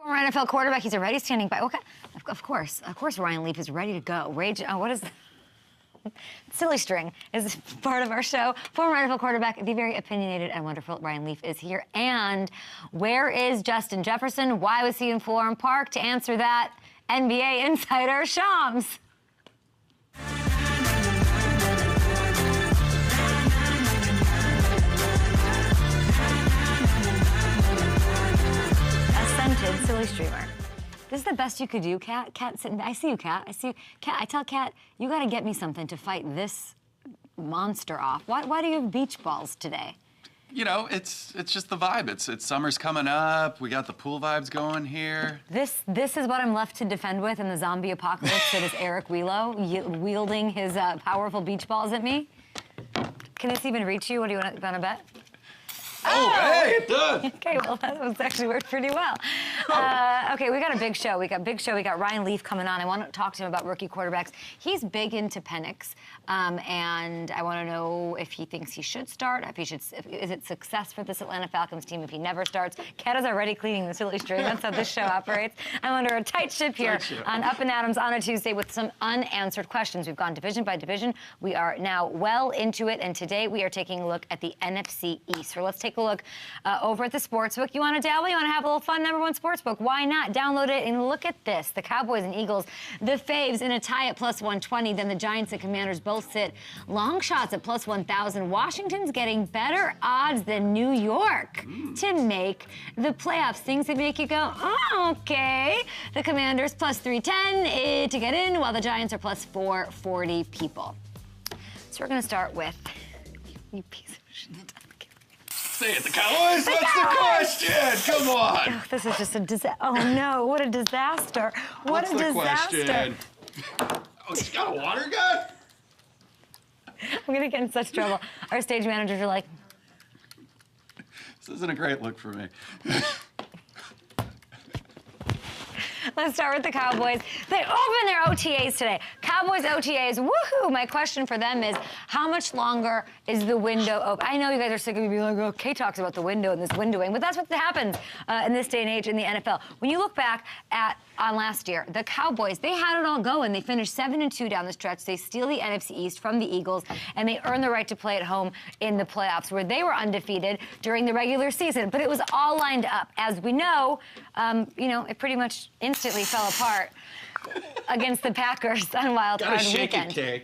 Former NFL quarterback, he's already standing by. Okay, of course, Ryan Leaf is ready to go. Rage, what is Silly String is part of our show. Former NFL quarterback, the very opinionated and wonderful Ryan Leaf is here. And where is Justin Jefferson? Why was he in Florham Park? To answer that, NBA insider Shams. Silly streamer. This is the best you could do, Kat. Kat, I see you, Kat. I see you. Kat, I tell Kat, you got to get me something to fight this monster off. Why do you have beach balls today? You know, it's just the vibe. It's summer's coming up. We got the pool vibes going here. This is what I'm left to defend with in the zombie apocalypse. That is Eric Wheelo wielding his powerful beach balls at me. Can this even reach you? What do you want to bet? Oh, hey, it does. Okay, well, that was actually worked pretty well. Okay, we got a big show. We got Ryan Leaf coming on. I want to talk to him about rookie quarterbacks. He's big into Penix, and I want to know if he thinks he should start, is it success for this Atlanta Falcons team if he never starts? Kat is already cleaning the silly string. That's how this show operates. I'm under a tight ship here on Up and Adams on a Tuesday with some unanswered questions. We've gone division by division. We are now well into it, and today we are taking a look at the NFC East. So let's take a look over at the sportsbook. You want to dabble? You want to have a little fun? #1 sportsbook? Why not? Download it and look at this. The Cowboys and Eagles, the faves in a tie at +120. Then the Giants and Commanders both sit long shots at +1,000. Washington's getting better odds than New York to make the playoffs. Things that make you go, oh, okay. The Commanders +310 to get in, while the Giants are +440 people. So we're going to start with you piece of shit. Say it, the Cowboys? What's the question? Come on. Oh, this is just a disaster. Oh, no. What a disaster. What a disaster. Question? Oh, you got a water gun? I'm going to get in such trouble. Our stage managers are like, this isn't a great look for me. Let's start with the Cowboys. They open their OTAs today. Cowboys OTAs, woohoo! My question for them is, how much longer is the window open? I know you guys are sick of me being like, oh, Kay talks about the window and this windowing, but that's what happens in this day and age in the NFL. When you look back on last year, the Cowboys, they had it all going. They finished 7-2 down the stretch. They steal the NFC East from the Eagles, and they earn the right to play at home in the playoffs, where they were undefeated during the regular season. But it was all lined up. As we know, it pretty much instantly fell apart against the Packers on Wild Card Weekend. Kay.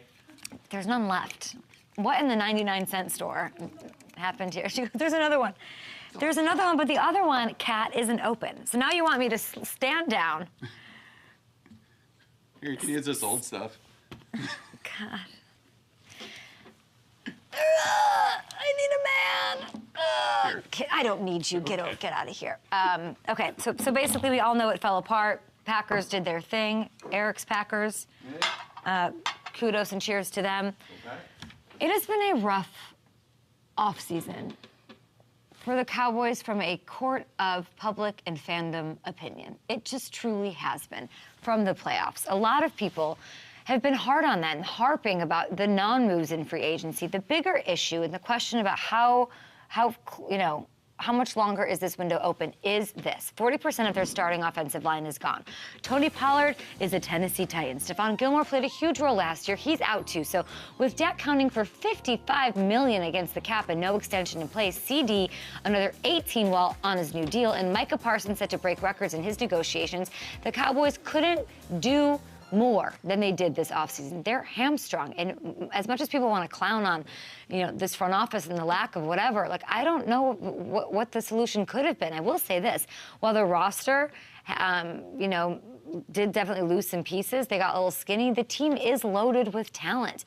There's none left. What in the 99-cent store happened here? There's another one. There's another one, but the other one, Kat, isn't open. So now you want me to stand down. Here, you can use this old stuff. God. I need a man. I don't need you. Get out of here. Okay, so basically we all know it fell apart. Packers did their thing. Eric's Packers. Kudos and cheers to them. Okay. It has been a rough offseason for the Cowboys from a court of public and fandom opinion. It just truly has been from the playoffs. A lot of people have been hard on that and harping about the non-moves in free agency. The bigger issue and the question about how much longer is this window open is this. 40% of their starting offensive line is gone. Tony Pollard is a Tennessee Titan. Stephon Gilmore played a huge role last year. He's out too. So with Dak counting for $55 million against the cap and no extension in place, CD another $18 while on his new deal, and Micah Parsons set to break records in his negotiations, the Cowboys couldn't do more than they did this offseason. They're hamstrung. And as much as people want to clown on, this front office and the lack of whatever, I don't know what the solution could have been. I will say this. While the roster, did definitely lose some pieces, they got a little skinny, the team is loaded with talent.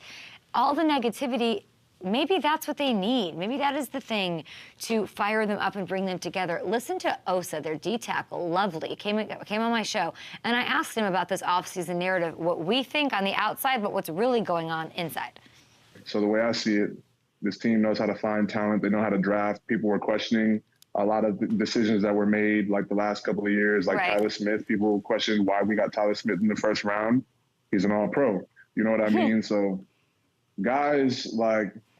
All the negativity, maybe that's what they need. Maybe that is the thing to fire them up and bring them together. Listen to Osa, their D-tackle, lovely, came on my show, and I asked him about this offseason narrative, what we think on the outside, but what's really going on inside. So the way I see it, this team knows how to find talent. They know how to draft. People were questioning a lot of the decisions that were made, like the last couple of years, like Tyler Smith. People questioned why we got Tyler Smith in the first round. He's an all-pro. You know what I mean? So guys,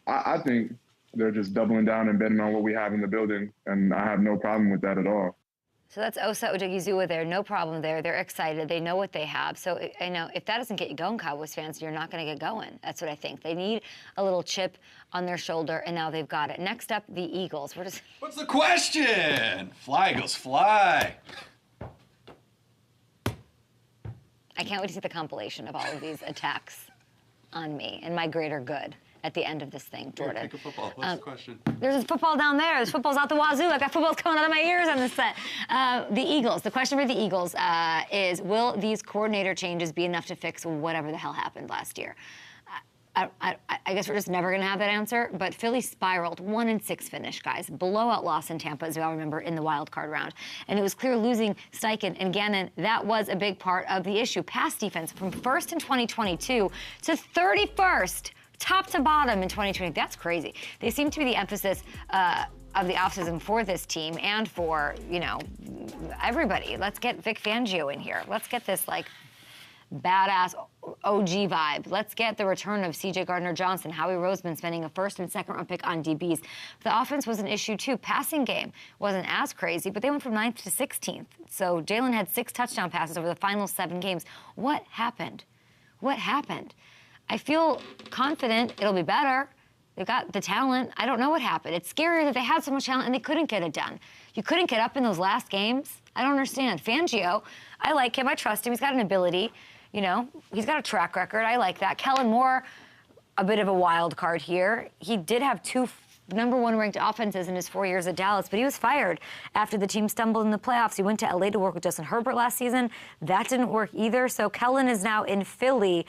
I think they're just doubling down and betting on what we have in the building, and I have no problem with that at all. So that's Osa Odigizua there. No problem there. They're excited. They know what they have. So, I know if that doesn't get you going, Cowboys fans, you're not going to get going. That's what I think. They need a little chip on their shoulder, and now they've got it. Next up, the Eagles. What's the question? Fly, Eagles, fly. I can't wait to see the compilation of all of these attacks on me and my greater good at the end of this thing, Jordan. Pick a football. What's the question? There's football down there. There's footballs out the wazoo. I got footballs coming out of my ears on this set. The Eagles. The question for the Eagles is, will these coordinator changes be enough to fix whatever the hell happened last year? I guess we're just never going to have that answer, but Philly spiraled. 1-6 finish, guys. Blowout loss in Tampa, as we all remember, in the wild card round. And it was clear losing Steichen and Gannon, that was a big part of the issue. Pass defense from first in 2022 to 31st, top to bottom in 2020. That's crazy. They seem to be the emphasis of the offseason for this team and for, everybody. Let's get Vic Fangio in here. Let's get this, badass OG vibe. Let's get the return of C.J. Gardner-Johnson, Howie Roseman spending a first and second round pick on DBs. The offense was an issue too. Passing game wasn't as crazy, but they went from 9th to 16th. So Jalen had 6 touchdown passes over the final 7 games. What happened? What happened? I feel confident it'll be better. They've got the talent. I don't know what happened. It's scary that they had so much talent and they couldn't get it done. You couldn't get up in those last games. I don't understand. Fangio, I like him. I trust him. He's got an ability. He's got a track record. I like that. Kellen Moore, a bit of a wild card here. He did have 2 number 1 ranked offenses in his 4 years at Dallas, but he was fired after the team stumbled in the playoffs. He went to LA to work with Justin Herbert last season. That didn't work either. So Kellen is now in Philly.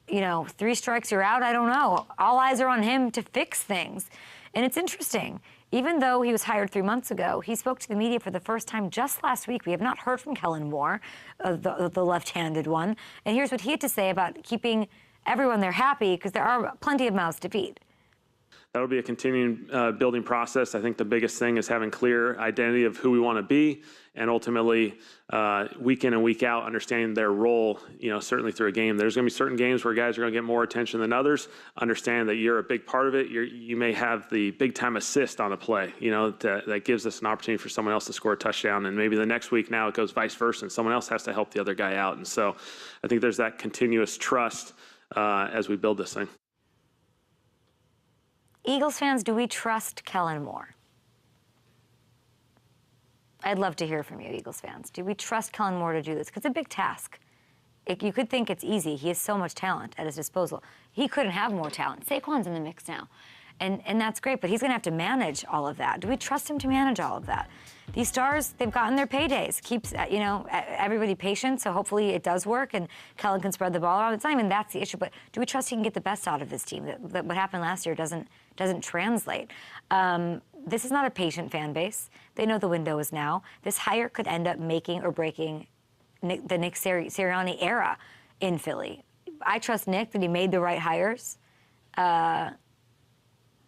3 strikes, you're out. I don't know. All eyes are on him to fix things. And it's interesting. Even though he was hired 3 months ago, he spoke to the media for the first time just last week. We have not heard from Kellen Moore, the left-handed one. And here's what he had to say about keeping everyone there happy, because there are plenty of mouths to feed. That'll be a continuing building process. I think the biggest thing is having clear identity of who we want to be, and ultimately, week in and week out, understanding their role, certainly through a game. There's going to be certain games where guys are going to get more attention than others. Understand that you're a big part of it. You may have the big-time assist on a play, that gives us an opportunity for someone else to score a touchdown. And maybe the next week now it goes vice versa, and someone else has to help the other guy out. And so I think there's that continuous trust as we build this thing. Eagles fans, do we trust Kellen Moore? I'd love to hear from you, Eagles fans. Do we trust Kellen Moore to do this? Because it's a big task. You could think it's easy. He has so much talent at his disposal. He couldn't have more talent. Saquon's in the mix now. And that's great, but he's going to have to manage all of that. Do we trust him to manage all of that? These stars, they've gotten their paydays. Keeps, everybody patient, so hopefully it does work and Kellen can spread the ball around. It's not even that's the issue, but do we trust he can get the best out of this team? That what happened last year doesn't translate. This is not a patient fan base. They know the window is now. This hire could end up making or breaking the Nick Sirianni era in Philly. I trust Nick that he made the right hires and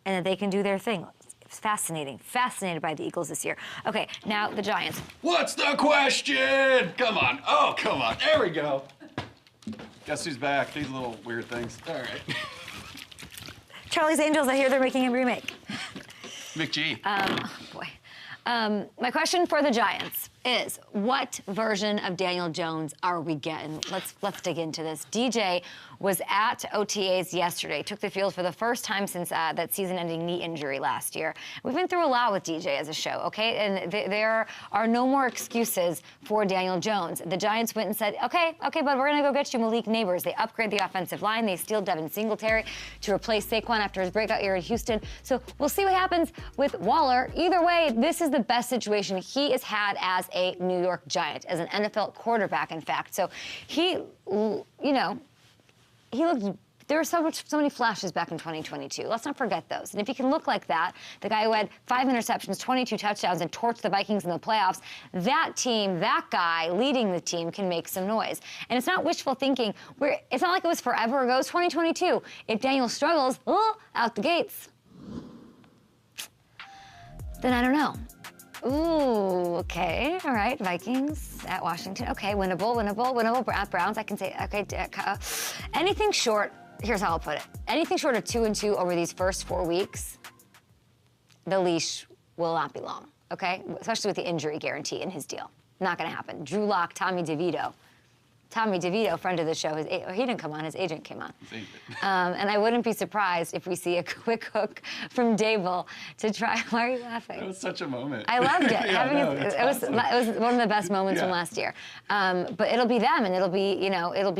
that they can do their thing. It's fascinated by the Eagles this year. Okay, now the Giants. What's the question? Come on. Oh, come on. There we go. Guess who's back? These little weird things. All right. Charlie's Angels, I hear they're making a remake. McG. Boy. My question for the Giants is, what version of Daniel Jones are we getting? Let's dig into this. DJ was at OTAs yesterday, took the field for the first time since that season-ending knee injury last year. We've been through a lot with DJ as a show, okay? And there are no more excuses for Daniel Jones. The Giants went and said, okay, bud, we're gonna go get you Malik Neighbors. They upgrade the offensive line. They steal Devin Singletary to replace Saquon after his breakout year in Houston. So we'll see what happens with Waller. Either way, this is the best situation he has had as a New York Giant, as an NFL quarterback, in fact. So he looked, there were so many flashes back in 2022. Let's not forget those. And if he can look like that, the guy who had 5 interceptions, 22 touchdowns, and torched the Vikings in the playoffs, that team, that guy leading the team can make some noise. And it's not wishful thinking. It's not like it was forever ago. It's 2022. If Daniel struggles, out the gates, then I don't know. Ooh, okay, all right, Vikings at Washington. Okay, winnable, at Browns, I can say, okay, anything short, here's how I'll put it. Anything short of 2-2 over these first 4 weeks, the leash will not be long. okay? Especially with the injury guarantee in his deal. Not going to happen. Drew Lock, Tommy DeVito. Tommy DeVito, friend of the show, he didn't come on, his agent came on. And I wouldn't be surprised if we see a quick hook from Dable to try. Why are you laughing? That was such a moment. I loved it. It was one of the best moments from last year. But it'll be them, and it'll be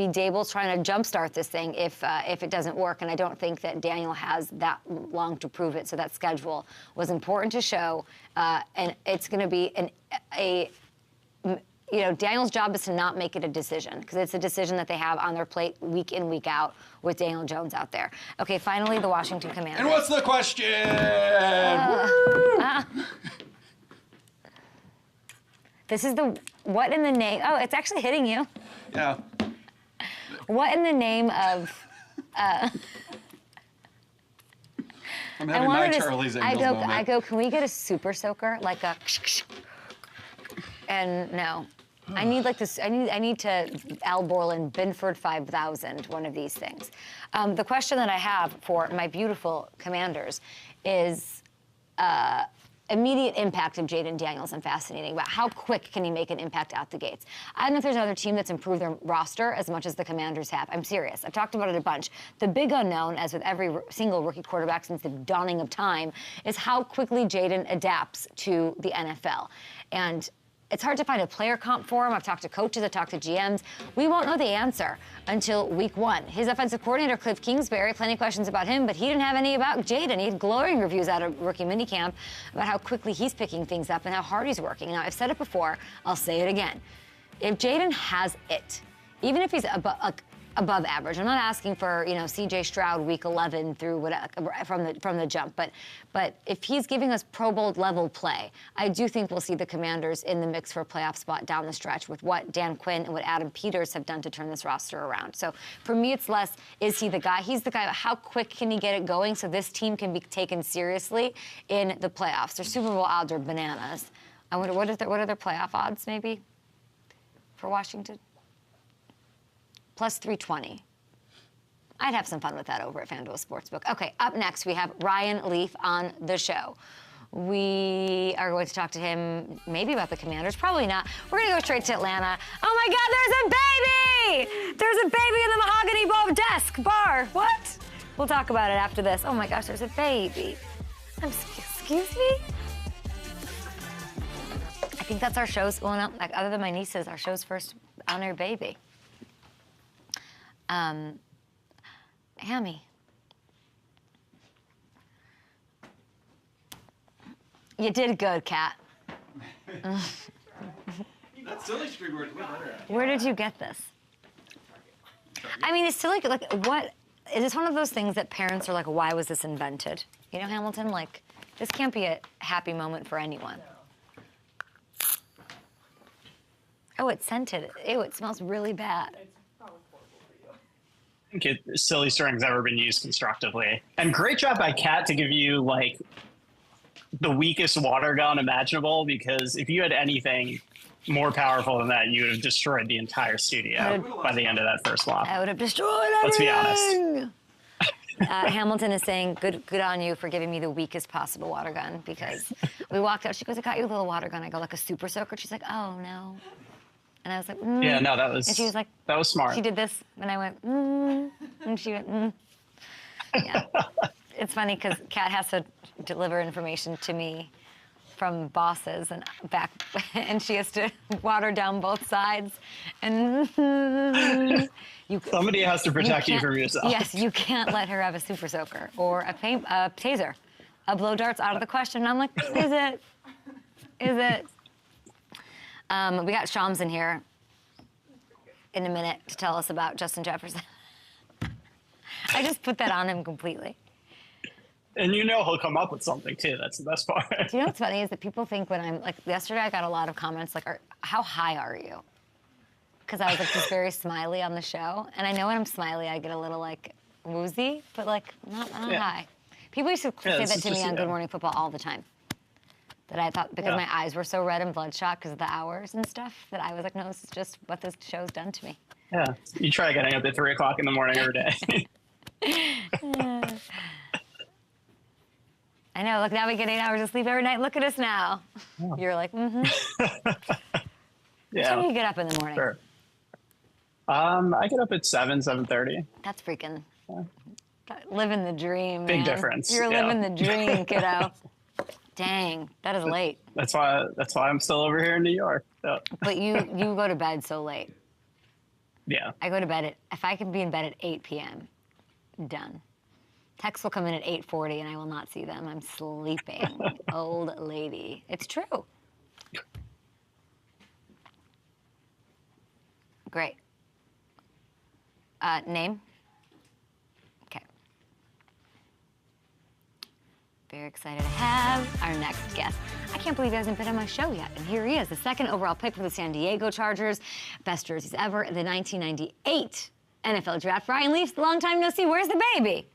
Dable trying to jumpstart this thing if it doesn't work. And I don't think that Daniel has that long to prove it. So that schedule was important to show, and it's going to be Daniel's job is to not make it a decision, because it's a decision that they have on their plate week in, week out with Daniel Jones out there. Okay, finally, the Washington Commanders. And what's the question? This is what in the name? Oh, it's actually hitting you. Yeah. What in the name of? I'm having my Charlie's Angels moment. I go, can we get a super soaker, like a? And no. I need like this. I need to Al Borland Binford 5000, one of these things. The question that I have for my beautiful Commanders is immediate impact of Jaden Daniels. I'm fascinating about how quick can he make an impact out the gates. I don't know if there's another team that's improved their roster as much as the Commanders have. I'm serious. I've talked about it a bunch. The big unknown, as with every single rookie quarterback since the dawning of time, is how quickly Jaden adapts to the NFL. And it's hard to find a player comp for him. I've talked to coaches, I've talked to GMs. We won't know the answer until week 1. His offensive coordinator, Cliff Kingsbury, plenty of questions about him, but he didn't have any about Jaden. He had glowing reviews out of rookie minicamp about how quickly he's picking things up and how hard he's working. Now, I've said it before, I'll say it again. If Jaden has it, even if he's above average, I'm not asking for C.J. Stroud week 11 through whatever, from the jump, but if he's giving us Pro Bowl level play, I do think we'll see the Commanders in the mix for a playoff spot down the stretch with what Dan Quinn and what Adam Peters have done to turn this roster around. So for me, it's less, is he the guy? He's the guy. How quick can he get it going so this team can be taken seriously in the playoffs? Their Super Bowl odds are bananas. I wonder what are their playoff odds maybe for Washington? Plus 320. I'd have some fun with that over at FanDuel Sportsbook. Okay, up next, we have Ryan Leaf on the show. We are going to talk to him maybe about the Commanders. Probably not. We're going to go straight to Atlanta. Oh, my God, there's a baby! There's a baby in the mahogany desk bar. What? We'll talk about it after this. Oh, my gosh, there's a baby. Excuse me? I think that's our show's going up. Like, other than my nieces, our show's first on-air baby. Hammy. You did good, Kat. That silly string worked way better. Where did you get this? I mean, it's silly. Like, what? Is this one of those things that parents are like, why was this invented? You know, Hamilton, like, this can't be a happy moment for anyone. Oh, it's scented. Ew, it smells really bad. I think silly string's ever been used constructively. And great job by Kat to give you, like, the weakest water gun imaginable, because if you had anything more powerful than that, you would have destroyed the entire studio by the end of that first lap. I would have destroyed everything. Let's be honest. Hamilton is saying, good on you for giving me the weakest possible water gun, because we walked out. She goes, I got you a little water gun. I go, like a super soaker? She's like, oh, no. And I was like, Yeah, no, that was, and she was like, that was smart. She did this, and I went, and she went, Yeah. It's funny because Kat has to deliver information to me from bosses and back, and she has to water down both sides. And somebody has to protect you from yourself. Yes, you can't let her have a super soaker or a taser. A blow dart's out of the question. And I'm like, is it? Is it? We got Shams in here in a minute to tell us about Justin Jefferson. I just put that on him completely. And you know he'll come up with something, too. That's the best part. Do you know what's funny is that people think when I'm, like, yesterday I got a lot of comments like, how high are you? Because I was, like, just very smiley on the show. And I know when I'm smiley, I get a little, like, woozy, but, like, not high. People used to say that to me on Good Morning Football all the time. That I thought, because my eyes were so red and bloodshot because of the hours and stuff, that I was like, no, this is just what this show's done to me. Yeah, you try getting up at 3 o'clock in the morning every day. I know. Look, now we get 8 hours of sleep every night. Look at us now. Oh. You're like, mm-hmm. Yeah. What time do you get up in the morning? Sure. I get up at 7:30. That's freaking living the dream, Big man. difference. You're living the dream, kiddo. Dang, that is late. That's why I'm still over here in New York. So. But you go to bed so late. Yeah. I go to bed if I can be in bed at 8 p.m., done. Texts will come in at 8:40 and I will not see them. I'm sleeping. Old lady. It's true. Great. Name? Okay. Very excited to have our next guest. I can't believe he hasn't been on my show yet. And here he is, the second overall pick for the San Diego Chargers. Best jerseys ever, the 1998 NFL Draft. Ryan Leaf, long time no see. Where's the baby?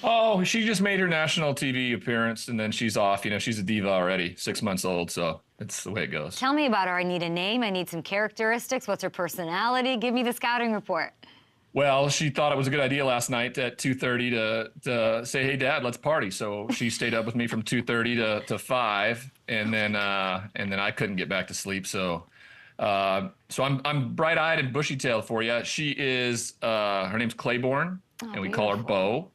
Oh, she just made her national TV appearance, and then she's off. You know, she's a diva already, 6 months old, so it's the way it goes. Tell me about her. I need a name. I need some characteristics. What's her personality? Give me the scouting report. Well, she thought it was a good idea last night at 2:30 to say, "Hey, Dad, let's party." So she stayed up with me from 2:30 to 5, and then I couldn't get back to sleep. So I'm bright-eyed and bushy-tailed for you. She is her name's Claiborne, and we call her Bo.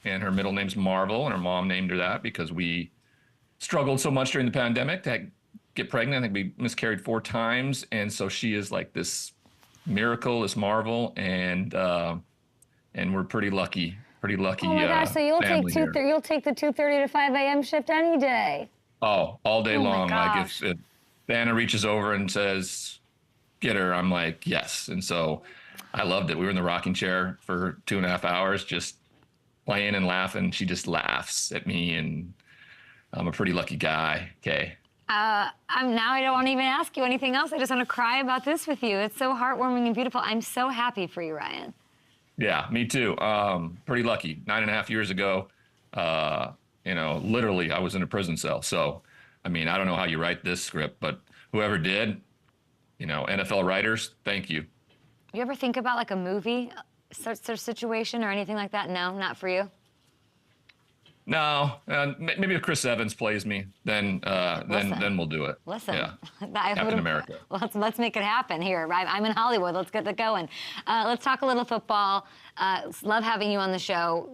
And her middle name's Marvel, and her mom named her that because we struggled so much during the pandemic to get pregnant. I think we miscarried 4 times, and so she is like this miracle, this marvel, and we're pretty lucky. Oh my gosh! So you'll take you'll take the 2:30 to 5 a.m. shift any day. Oh, all day long. Like gosh. if Anna reaches over and says, "Get her," I'm like, yes. And so I loved it. We were in the rocking chair for 2.5 hours, just playing and laughing. She just laughs at me, and I'm a pretty lucky guy. Okay. I don't want to even ask you anything else. I just want to cry about this with you. It's so heartwarming and beautiful. I'm so happy for you, Ryan. Yeah, me too. Pretty lucky. 9.5 years ago, literally I was in a prison cell. So, I mean, I don't know how you write this script, but whoever did, NFL writers, thank you. You ever think about like a movie sort of situation or anything like that? No, not for you. No, maybe if Chris Evans plays me, then we'll do it. Listen, yeah. Captain America. Let's make it happen here. I'm in Hollywood. Let's get that going. Let's talk a little football. Love having you on the show.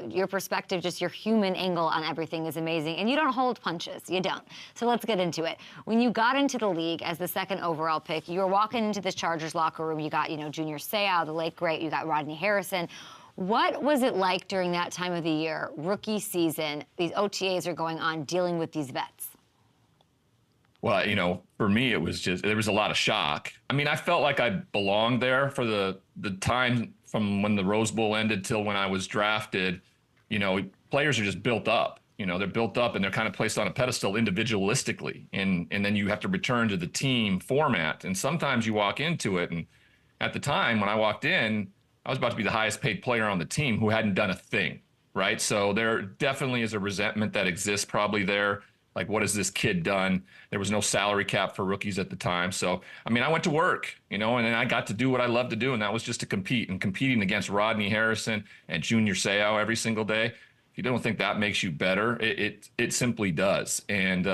Your perspective, just your human angle on everything is amazing. And you don't hold punches. You don't. So let's get into it. When you got into the league as the second overall pick, you were walking into this Chargers locker room. You got, Junior Seau, the late great. You got Rodney Harrison. What was it like during that time of the year, rookie season? These OTAs are going on, dealing with these vets. Well, for me, it was there was a lot of shock. I mean, I felt like I belonged there for the time from when the Rose Bowl ended till when I was drafted. Players are just built up. They're built up and they're kind of placed on a pedestal individualistically. And then you have to return to the team format. And sometimes you walk into it. And at the time when I walked in, I was about to be the highest paid player on the team who hadn't done a thing, right? So there definitely is a resentment that exists probably there. Like, what has this kid done? There was no salary cap for rookies at the time. So, I mean, I went to work, and then I got to do what I love to do, and that was just to compete. And competing against Rodney Harrison and Junior Seau every single day, if you don't think that makes you better, it simply does. And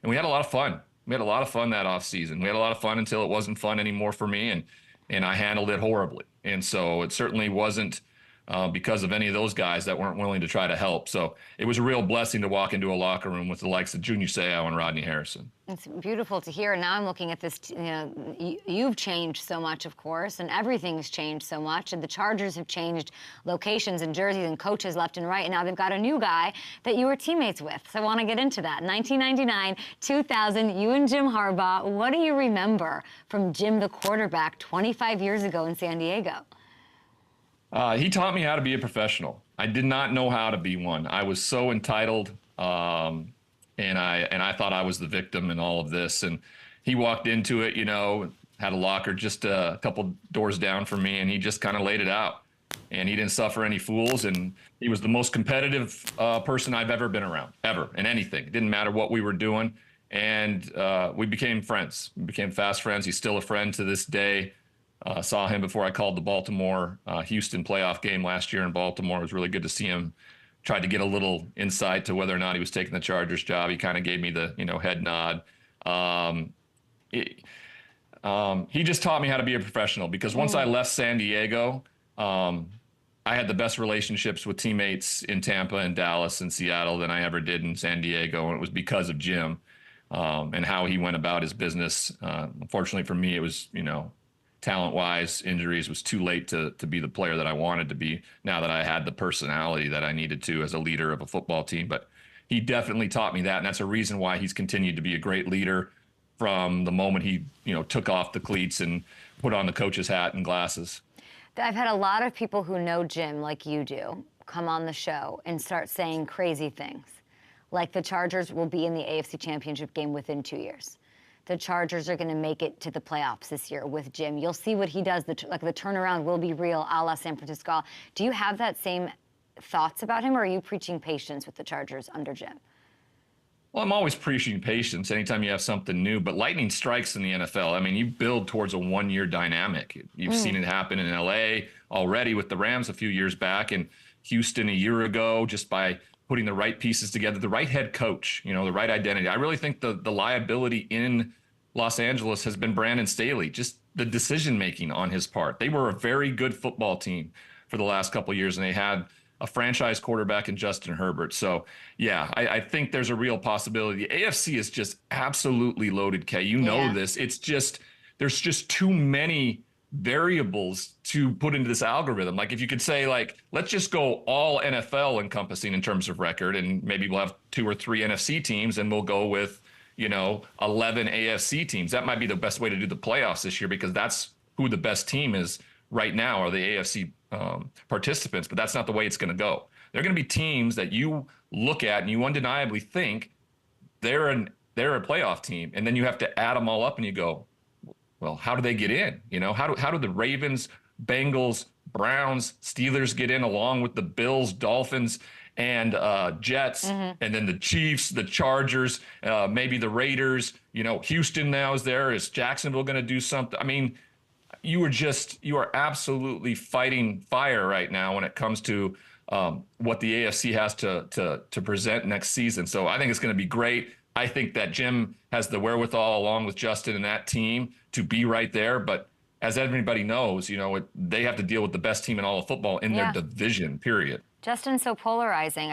we had a lot of fun. We had a lot of fun that offseason. We had a lot of fun until it wasn't fun anymore for me, and I handled it horribly. And so it certainly wasn't because of any of those guys that weren't willing to try to help. So it was a real blessing to walk into a locker room with the likes of Junior Seau and Rodney Harrison. It's beautiful to hear. Now I'm looking at this, you've changed so much, of course, and everything's changed so much. And the Chargers have changed locations and jerseys and coaches left and right. And now they've got a new guy that you were teammates with. So I want to get into that. 1999, 2000, you and Jim Harbaugh. What do you remember from Jim, the quarterback, 25 years ago in San Diego? He taught me how to be a professional. I did not know how to be one. I was so entitled, and I thought I was the victim in all of this. And he walked into it, had a locker just a couple doors down from me, and he just kind of laid it out. And he didn't suffer any fools, and he was the most competitive person I've ever been around, ever, in anything. It didn't matter what we were doing. And we became friends. We became fast friends. He's still a friend to this day. Saw him before I called the Baltimore Houston playoff game last year in Baltimore. It was really good to see him tried to get a little insight to whether or not he was taking the Chargers job. He kind of gave me the, head nod. He just taught me how to be a professional, because once I left San Diego, I had the best relationships with teammates in Tampa and Dallas and Seattle than I ever did in San Diego. And it was because of Jim and how he went about his business. Unfortunately for me, it was, talent-wise, injuries, was too late to be the player that I wanted to be, now that I had the personality that I needed to as a leader of a football team. But he definitely taught me that, and that's a reason why he's continued to be a great leader from the moment he, took off the cleats and put on the coach's hat and glasses. I've had a lot of people who know Jim, like you do, come on the show and start saying crazy things. Like the Chargers will be in the AFC Championship game within 2 years. The Chargers are going to make it to the playoffs this year with Jim. You'll see what he does. The turnaround will be real, a la San Francisco. Do you have that same thoughts about him, or are you preaching patience with the Chargers under Jim? Well, I'm always preaching patience anytime you have something new, but lightning strikes in the NFL. I mean, you build towards a one-year dynamic. You've seen it happen in LA already with the Rams a few years back, and Houston a year ago, just by putting the right pieces together, the right head coach, the right identity. I really think the liability in Los Angeles has been Brandon Staley, just the decision-making on his part. They were a very good football team for the last couple of years, and they had a franchise quarterback in Justin Herbert. So, yeah, I think there's a real possibility. The AFC is just absolutely loaded, Kay. You know this. It's just, there's just too many variables to put into this algorithm. Like, if you could say, let's just go all NFL encompassing in terms of record, and maybe we'll have 2 or 3 NFC teams, and we'll go with, 11 AFC teams. That might be the best way to do the playoffs this year, because that's who the best team is right now, are the AFC participants, but that's not the way it's going to go. There are going to be teams that you look at and you undeniably think they're a playoff team, and then you have to add them all up and you go, well, how do they get in? How do the Ravens, Bengals, Browns, Steelers get in, along with the Bills, Dolphins, and Jets, and then the Chiefs, the Chargers, maybe the Raiders? Houston now is there. Is Jacksonville going to do something? I mean, you are absolutely fighting fire right now when it comes to what the AFC has to present next season. So I think it's going to be great. I think that Jim has the wherewithal, along with Justin and that team, to be right there. But as everybody knows, they have to deal with the best team in all of football in their division, period. Justin's so polarizing.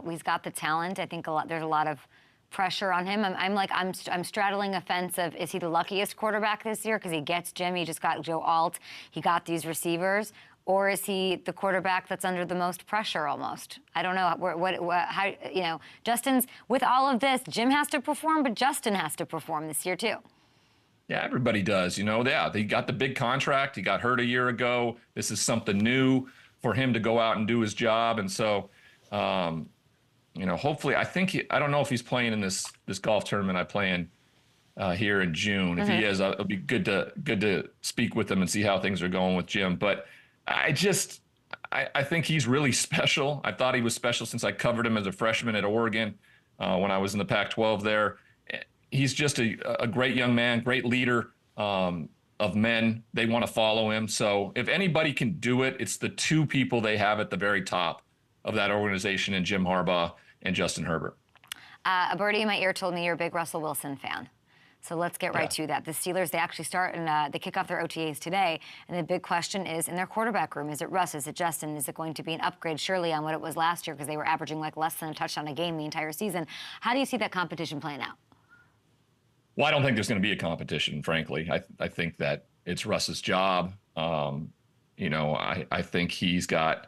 He's got the talent. I think there's a lot of pressure on him. I'm straddling a fence of, is he the luckiest quarterback this year because he gets Jim, he just got Joe Alt, he got these receivers, or is he the quarterback that's under the most pressure almost? I don't know how Justin's, with all of this, Jim has to perform, but Justin has to perform this year too. Yeah, everybody does. They got the big contract. He got hurt a year ago. This is something new for him to go out and do his job, and so. Hopefully, I don't know if he's playing in this golf tournament I play in here in June. If he is, it'll be good to speak with him and see how things are going with Jim. But I think he's really special. I thought he was special since I covered him as a freshman at Oregon when I was in the Pac-12 there. He's just a great young man, great leader of men. They want to follow him. So if anybody can do it, it's the two people they have at the very top of that organization, and Jim Harbaugh and Justin Herbert. A birdie in my ear told me you're a big Russell Wilson fan. So let's get right to that. The Steelers, they actually start and they kick off their OTAs today. And the big question is, in their quarterback room, is it Russ? Is it Justin? Is it going to be an upgrade, surely, on what it was last year, because they were averaging less than a touchdown a game the entire season? How do you see that competition playing out? Well, I don't think there's going to be a competition, frankly. I think that it's Russ's job. I think he's got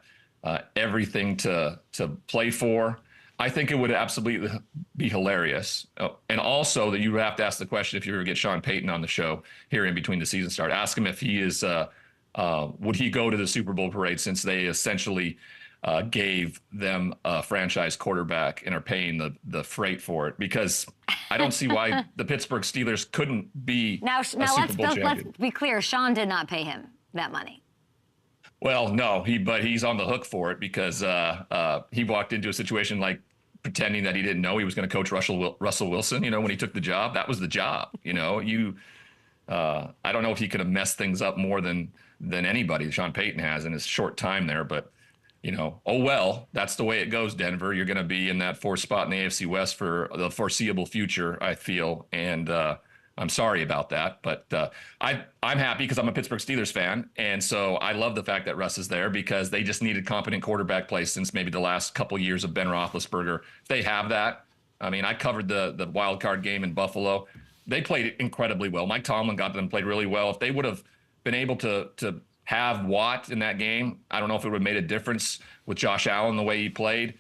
everything to play for. I think it would absolutely be hilarious. And also that you would have to ask the question, if you ever get Sean Payton on the show here in between the season start, ask him if he is, would he go to the Super Bowl parade, since they essentially gave them a franchise quarterback and are paying the freight for it, because I don't see why the Pittsburgh Steelers couldn't be a Super Bowl champion. Let's be clear. Sean did not pay him that money. Well, no, but he's on the hook for it, because he walked into a situation pretending that he didn't know he was going to coach Russell Wilson. When he took the job, that was the job. I don't know if he could have messed things up more than anybody Sean Payton has in his short time there, but oh, well, that's the way it goes, Denver. You're going to be in that 4th spot in the AFC West for the foreseeable future, I feel. And I'm sorry about that. But I'm happy because I'm a Pittsburgh Steelers fan. And so I love the fact that Russ is there because they just needed competent quarterback play since maybe the last couple of years of Ben Roethlisberger. They have that. I mean, I covered the wild card game in Buffalo. They played incredibly well. Mike Tomlin got them played really well. If they would have been able to have Watt in that game, I don't know if it would have made a difference with Josh Allen the way he played.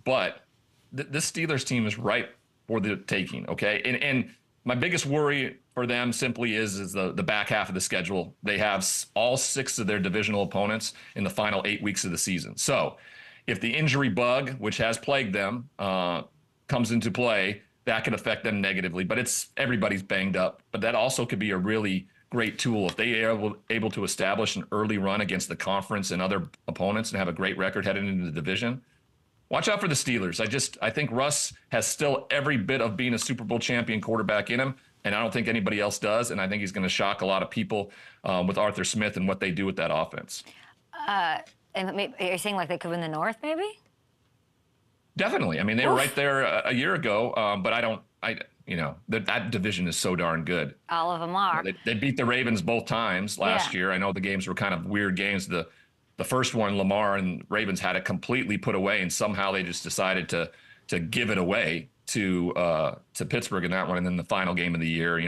But this Steelers team is ripe for the taking, okay? And my biggest worry for them simply is the back half of the schedule. They have all 6 of their divisional opponents in the final 8 weeks of the season. So if the injury bug, which has plagued them, comes into play, that could affect them negatively. But everybody's banged up. But that also could be a really great tool if they are able to establish an early run against the conference and other opponents and have a great record heading into the division. Watch out for the Steelers. I think Russ has still every bit of being a Super Bowl champion quarterback in him, and I don't think anybody else does. And I think he's going to shock a lot of people with Arthur Smith and what they do with that offense. And maybe, are you saying like they could win the North, maybe? Definitely. I mean, they were right there a year ago, but that division is so darn good. All of them are. They beat the Ravens both times last year. I know the games were kind of weird games. The first one, Lamar and Ravens had it completely put away, and somehow they just decided to give it away to Pittsburgh in that one. And then the final game of the year,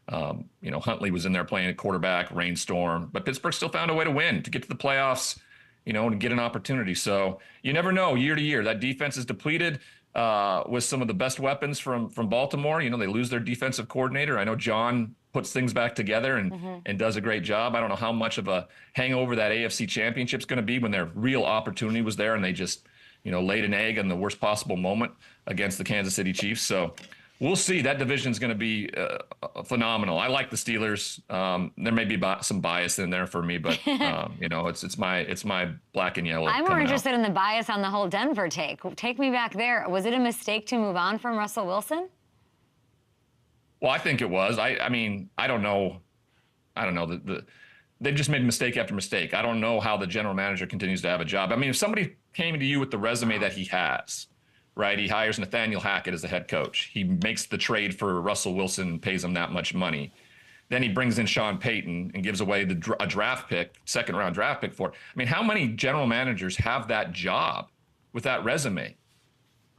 Huntley was in there playing at quarterback, rainstorm, but Pittsburgh still found a way to win, to get to the playoffs, and get an opportunity. So you never know year to year. That defense is depleted with some of the best weapons from Baltimore. They lose their defensive coordinator. I know John puts things back together and does a great job. I don't know how much of a hangover that AFC Championship's going to be when their real opportunity was there and they just, laid an egg in the worst possible moment against the Kansas City Chiefs. So we'll see. That division's going to be phenomenal. I like the Steelers. There may be some bias in there for me, but it's my black and yellow. I'm more interested in the bias on the whole Denver take. Take me back there. Was it a mistake to move on from Russell Wilson? Well, I think it was. I mean, I don't know. They've just made mistake after mistake. I don't know how the general manager continues to have a job. I mean, if somebody came to you with the resume that he has, right? He hires Nathaniel Hackett as the head coach. He makes the trade for Russell Wilson, pays him that much money. Then he brings in Sean Payton and gives away a draft pick, second-round draft pick for it. I mean, how many general managers have that job with that resume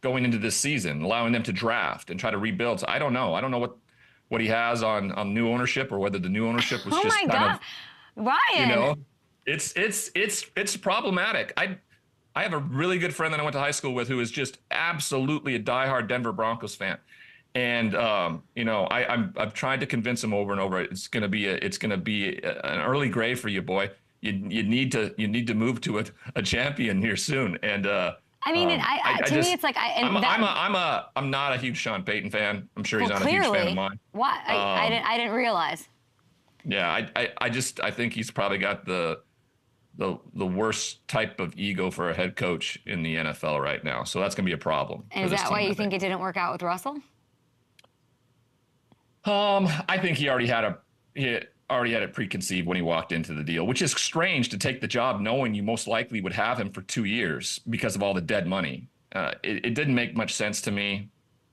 going into this season, allowing them to draft and try to rebuild? So I don't know. I don't know what he has on new ownership or whether the new ownership was just kind of, Ryan. It's problematic. I have a really good friend that I went to high school with who is just absolutely a diehard Denver Broncos fan. And, I've tried to convince him over and over. It's going to be an early grave for you, boy. You need to move to a champion here soon. And, to me, it's like I'm not a huge Sean Payton fan. I'm sure he's not a huge fan of mine. What? I didn't realize. Yeah, I think he's probably got the worst type of ego for a head coach in the NFL right now. So that's going to be a problem. And is that why you think it didn't work out with Russell? I think he already had it preconceived when he walked into the deal, which is strange to take the job knowing you most likely would have him for 2 years because of all the dead money. It didn't make much sense to me.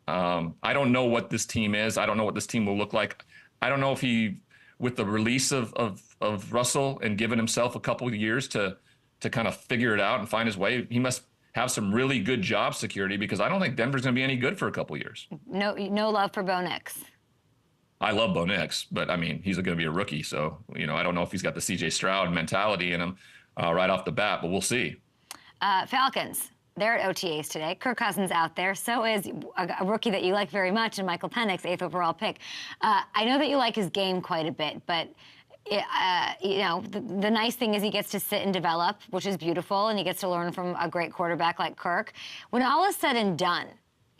I don't know what this team is. I don't know what this team will look like. I don't know if he, with the release of Russell and giving himself a couple of years to kind of figure it out and find his way, he must have some really good job security because I don't think Denver's going to be any good for a couple of years. No love for Bo Nix. I love Bo Nix, but I mean, he's going to be a rookie. So, I don't know if he's got the CJ Stroud mentality in him right off the bat, but we'll see. Falcons, they're at OTAs today. Kirk Cousins out there. So is a rookie that you like very much, and Michael Penix, 8th overall pick. I know that you like his game quite a bit, but the nice thing is he gets to sit and develop, which is beautiful, and he gets to learn from a great quarterback like Kirk. When all is said and done,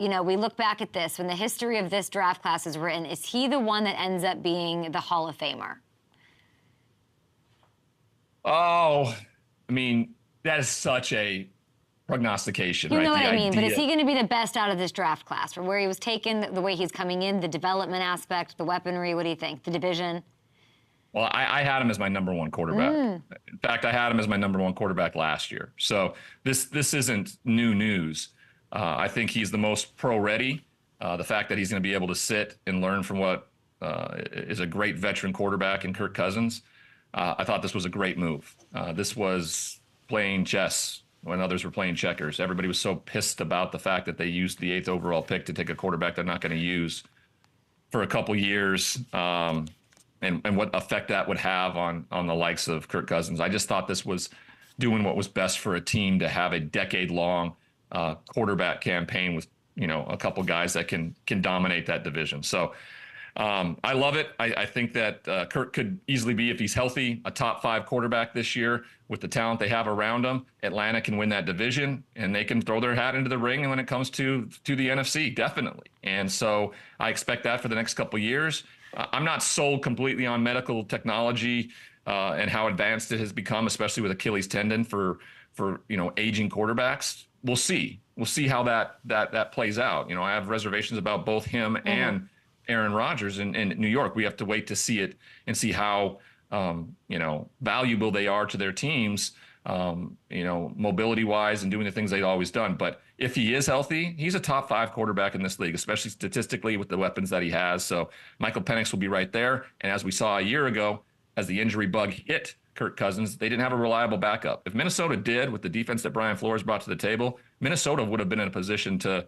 we look back at this, when the history of this draft class is written, is he the one that ends up being the Hall of Famer? Oh, I mean, that is such a prognostication, right? You know what I mean, but is he going to be the best out of this draft class? From where he was taken, the way he's coming in, the development aspect, the weaponry, what do you think? The division? Well, I had him as my number one quarterback. In fact, I had him as my number one quarterback last year. So this isn't new news. I think he's the most pro-ready. The fact that he's going to be able to sit and learn from what is a great veteran quarterback in Kirk Cousins, I thought this was a great move. This was playing chess when others were playing checkers. Everybody was so pissed about the fact that they used the 8th overall pick to take a quarterback they're not going to use for a couple years. And what effect that would have on the likes of Kirk Cousins. I just thought this was doing what was best for a team to have a decade-long quarterback campaign with, a couple guys that can dominate that division. So I love it. I think that Kirk could easily be, if he's healthy, a top 5 quarterback this year with the talent they have around him. Atlanta can win that division, and they can throw their hat into the ring when it comes to the NFC, definitely. And so I expect that for the next couple of years. I'm not sold completely on medical technology and how advanced it has become, especially with Achilles tendon for aging quarterbacks. We'll see. We'll see how that plays out. I have reservations about both him and Aaron Rodgers in New York. We have to wait to see it and see how valuable they are to their teams, mobility wise and doing the things they've always done. But if he is healthy, he's a top 5 quarterback in this league, especially statistically with the weapons that he has. So Michael Penix will be right there. And as we saw a year ago, as the injury bug hit Kirk Cousins, they didn't have a reliable backup. If Minnesota did, with the defense that Brian Flores brought to the table, Minnesota would have been in a position to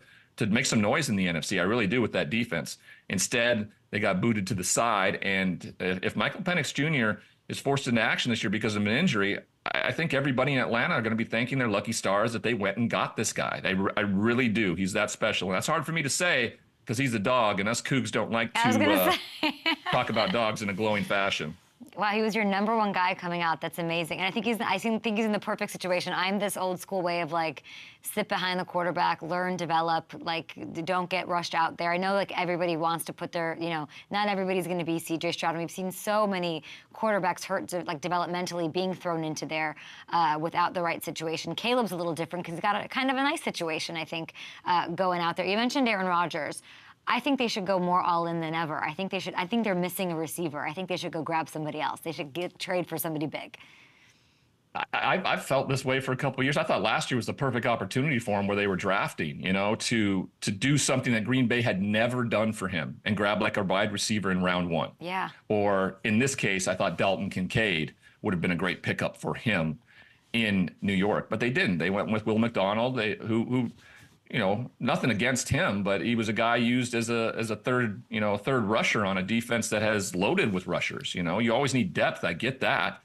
make some noise in the NFC. I really do, with that defense. Instead, they got booted to the side. And if Michael Penix Jr. is forced into action this year because of an injury, I think everybody in Atlanta are going to be thanking their lucky stars that they went and got this guy. I really do. He's that special. And that's hard for me to say because he's a dog, and us Cougs don't like to talk about dogs in a glowing fashion. Wow, he was your number one guy coming out. That's amazing. And I think he's in the perfect situation. I'm this old school way of sit behind the quarterback, learn, develop, don't get rushed out there. I know everybody wants to put their, not everybody's going to be C.J. Stroud. And we've seen so many quarterbacks hurt developmentally being thrown into there without the right situation. Caleb's a little different because he's got a kind of a nice situation, I think, going out there. You mentioned Aaron Rodgers. I think they should go more all in than ever. I think they're missing a receiver. I think they should go grab somebody else. They should trade for somebody big. I've felt this way for a couple of years. I thought last year was the perfect opportunity for him, where they were drafting, to do something that Green Bay had never done for him and grab a wide receiver in round 1. Yeah. Or in this case, I thought Dalton Kincaid would have been a great pickup for him in New York, but they didn't. They went with Will McDonald, who nothing against him, but he was a guy used as a third rusher on a defense that has loaded with rushers. You always need depth. I get that.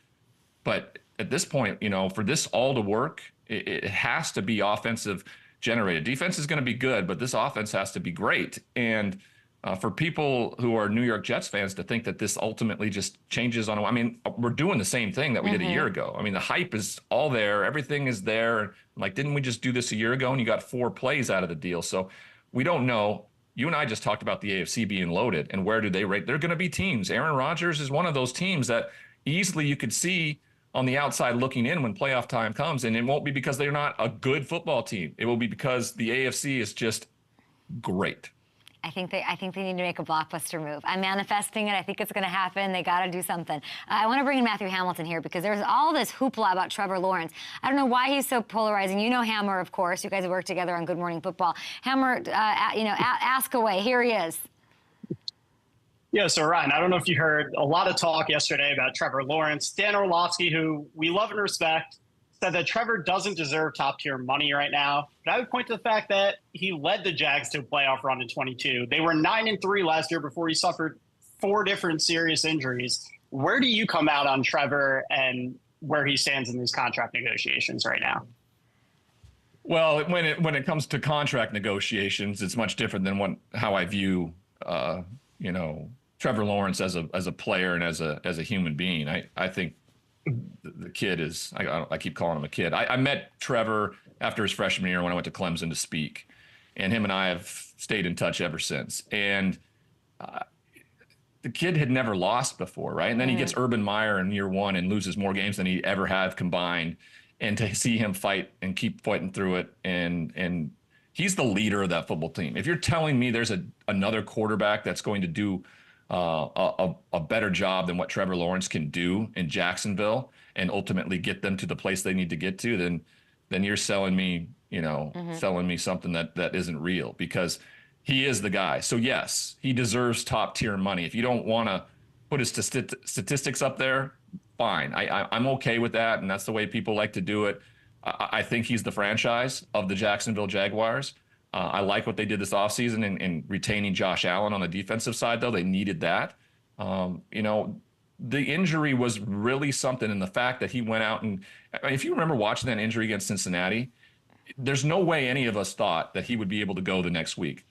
But at this point, for this all to work, it has to be offensive generated. Defense is going to be good, but this offense has to be great. And for people who are New York Jets fans to think that this ultimately just changes we're doing the same thing that we did a year ago. The hype is all there. Everything is there. Didn't we just do this a year ago? And you got 4 plays out of the deal. So we don't know. You and I just talked about the AFC being loaded, and where do they rate? They're going to be teams. Aaron Rodgers is one of those teams that easily you could see on the outside looking in when playoff time comes, and it won't be because they're not a good football team. It will be because the AFC is just great. I think they need to make a blockbuster move. I'm manifesting it. I think it's going to happen. They got to do something. I want to bring in Matthew Hamilton here because there's all this hoopla about Trevor Lawrence. I don't know why he's so polarizing. Hammer, of course. You guys have worked together on Good Morning Football. Hammer, ask away. Here he is. Yeah, so Ryan, I don't know if you heard a lot of talk yesterday about Trevor Lawrence. Dan Orlovsky, who we love and respect, said that Trevor doesn't deserve top-tier money right now. But I would point to the fact that he led the Jags to a playoff run in 22. They were 9-3 last year before he suffered 4 different serious injuries. Where do you come out on Trevor and where he stands in these contract negotiations right now? Well, when it comes to contract negotiations, it's much different than how I view, Trevor Lawrence as a player and as a human being. I think the kid is, I keep calling him a kid. I met Trevor after his freshman year when I went to Clemson to speak, and him and I have stayed in touch ever since. And the kid had never lost before, right? And then he gets Urban Meyer in year 1 and loses more games than he ever have combined. And to see him fight and keep fighting through it, and he's the leader of that football team. If you're telling me there's another quarterback that's going to do a better job than what Trevor Lawrence can do in Jacksonville and ultimately get them to the place they need to get to, then you're selling me, selling me something that isn't real, because he is the guy. So yes, he deserves top tier money. If you don't want to put his statistics up there, fine. I'm okay with that, and that's the way people like to do it. I think he's the franchise of the Jacksonville Jaguars. I like what they did this offseason in retaining Josh Allen on the defensive side, though. They needed that. The injury was really something, and the fact that he went out and, if you remember watching that injury against Cincinnati, there's no way any of us thought that he would be able to go the next week,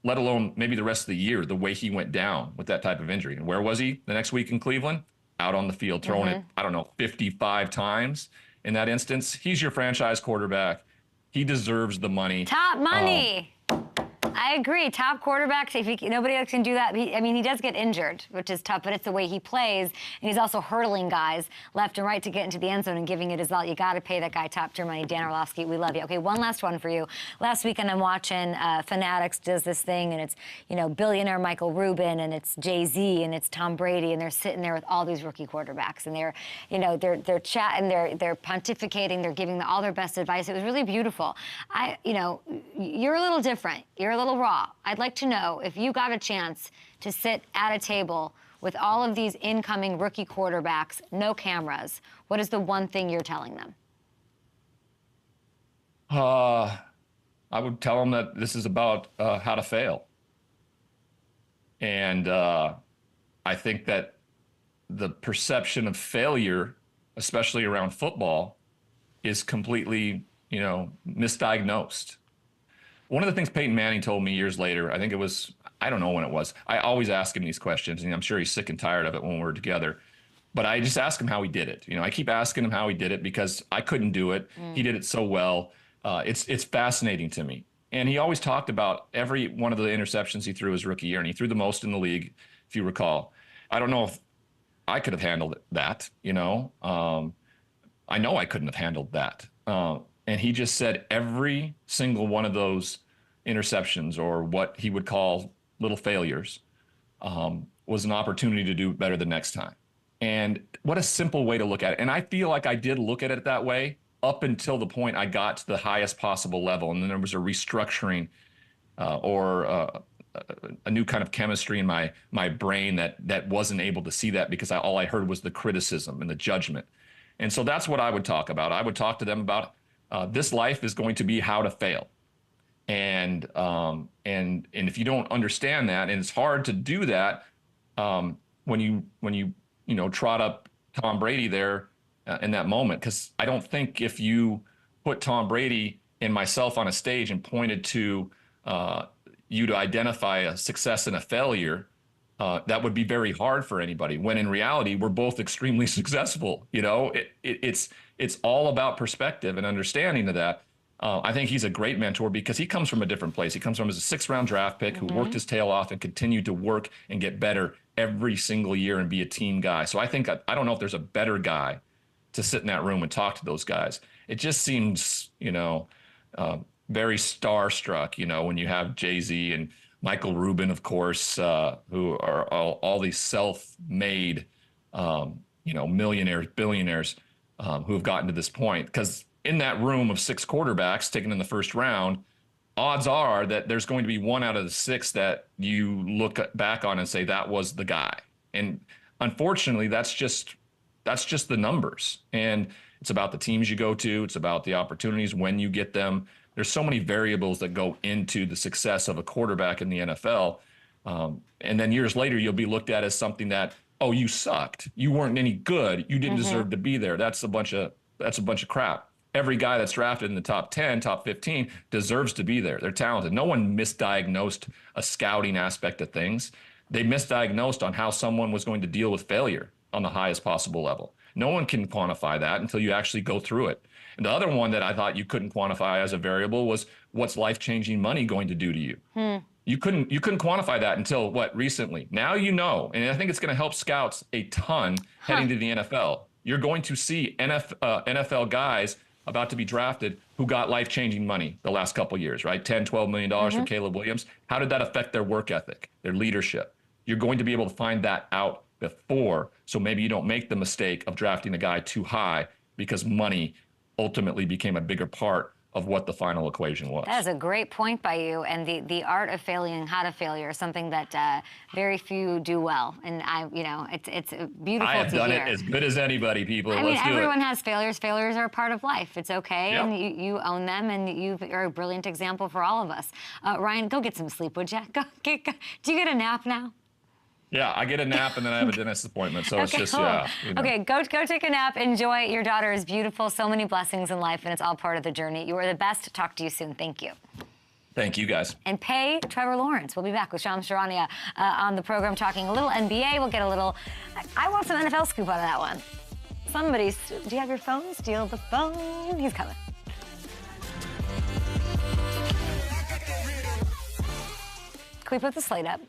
let alone maybe the rest of the year, the way he went down with that type of injury. And where was he the next week in Cleveland? Out on the field, throwing it, 55 times in that instance. He's your franchise quarterback. He deserves the money. Top money. I agree. Top quarterbacks, nobody else can do that. He does get injured, which is tough, but it's the way he plays. And he's also hurdling guys left and right to get into the end zone and giving it his all. You got to pay that guy top tier money. Dan Orlovsky, we love you. Okay, one last one for you. Last weekend I'm watching Fanatics does this thing, and it's, billionaire Michael Rubin, and it's Jay-Z, and it's Tom Brady, and they're sitting there with all these rookie quarterbacks, and they're chatting, they're pontificating, they're giving all their best advice. It was really beautiful. You're a little different. You're a little raw. I'd like to know, if you got a chance to sit at a table with all of these incoming rookie quarterbacks, no cameras, what is the one thing you're telling them? I would tell them that this is about how to fail. And I think that the perception of failure, especially around football, is completely, misdiagnosed. One of the things Peyton Manning told me years later, I think it was, I don't know when it was. I always ask him these questions, and I'm sure he's sick and tired of it when we're together. But I just ask him how he did it. I keep asking him how he did it because I couldn't do it. He did it so well. It's fascinating to me. And he always talked about every one of the interceptions he threw his rookie year, and he threw the most in the league, if you recall. I don't know if I could have handled that, I know I couldn't have handled that. And he just said every single one of those interceptions, or what he would call little failures, was an opportunity to do better the next time. And what a simple way to look at it. And I feel like I did look at it that way up until the point I got to the highest possible level. And then there was a restructuring or a new kind of chemistry in my brain that wasn't able to see that, because all I heard was the criticism and the judgment. And so that's what I would talk about. I would talk to them about this life is going to be how to fail. And if you don't understand that, and it's hard to do that when you trot up Tom Brady there in that moment, because I don't think if you put Tom Brady and myself on a stage and pointed to you to identify a success and a failure, that would be very hard for anybody, when in reality we're both extremely successful. It's all about perspective and understanding of that. I think he's a great mentor because he comes from a different place. He comes from as a 6th-round draft pick who worked his tail off and continued to work and get better every single year and be a team guy. So I think, I don't know if there's a better guy to sit in that room and talk to those guys. It just seems, very starstruck, when you have Jay-Z and Michael Rubin, of course, who are all these self-made, millionaires, billionaires who have gotten to this point. Because in that room of 6 quarterbacks taken in the first round, odds are that there's going to be 1 out of the 6 that you look back on and say that was the guy. And unfortunately, that's just the numbers. And it's about the teams you go to. It's about the opportunities when you get them. There's so many variables that go into the success of a quarterback in the NFL. And then years later, you'll be looked at as something that, oh, you sucked. You weren't any good. You didn't deserve to be there. That's a bunch of crap. Every guy that's drafted in the top 10, top 15 deserves to be there. They're talented. No one misdiagnosed a scouting aspect of things. They misdiagnosed on how someone was going to deal with failure on the highest possible level. No one can quantify that until you actually go through it. And the other one that I thought you couldn't quantify as a variable was, what's life-changing money going to do to you? You couldn't quantify that until recently. Now you know, and I think it's going to help scouts a ton heading to the NFL. You're going to see NFL guys about to be drafted who got life-changing money the last couple of years, right? $10, $12 million for Caleb Williams. How did that affect their work ethic, their leadership? you're going to be able to find that out before. So maybe you don't make the mistake of drafting a guy too high because money ultimately became a bigger part of what the final equation was. That is a great point by you, and the art of failing, how to failure, is something that very few do well. And it's beautiful. I have to done hear. it as good as anybody, people. I mean, Let's do everyone it. has failures. Failures are a part of life. It's okay, Yep. and you own them, and you're a brilliant example for all of us. Ryan, go get some sleep, would you? Do you get a nap now? Yeah, I get a nap and then I have a dentist appointment. So it's just, yeah. Okay, go take a nap. Enjoy. Your daughter is beautiful. So many blessings in life, and it's all part of the journey. You are the best. Talk to you soon. Thank you. Thank you, guys. And pay Trevor Lawrence. We'll be back with Shams Charania on the program talking a little NBA. We'll get a little, I want some NFL scoop out of that one. Do you have your phone? Steal the phone. He's coming. Can we put the slate up?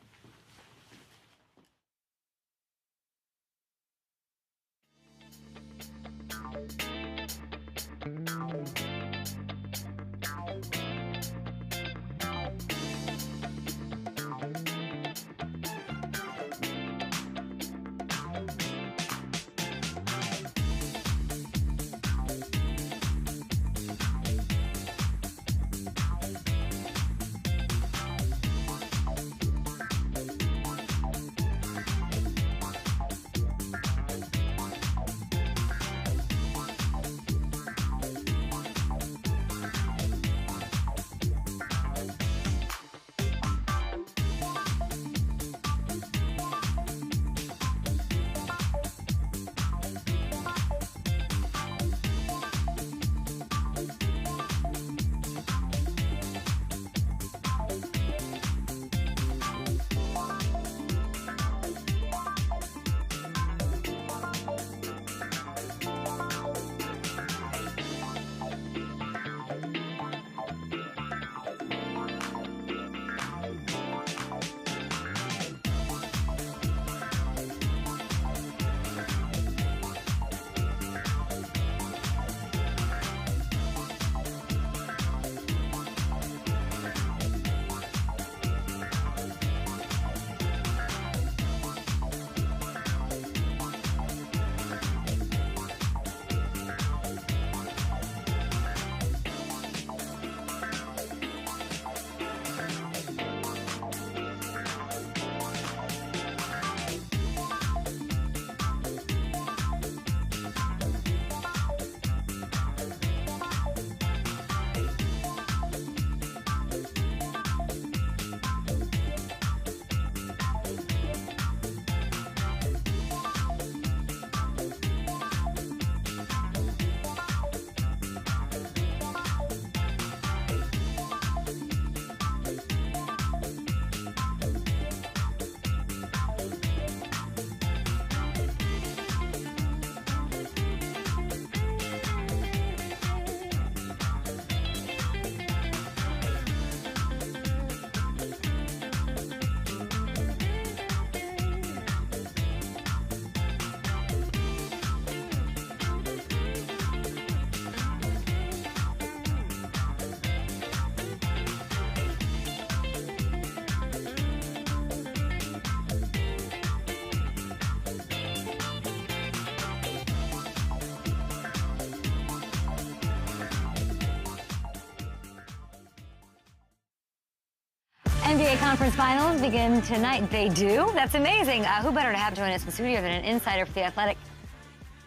NBA Conference Finals begin tonight. They do? That's amazing. Who better to have join us in the studio than an insider for The Athletic?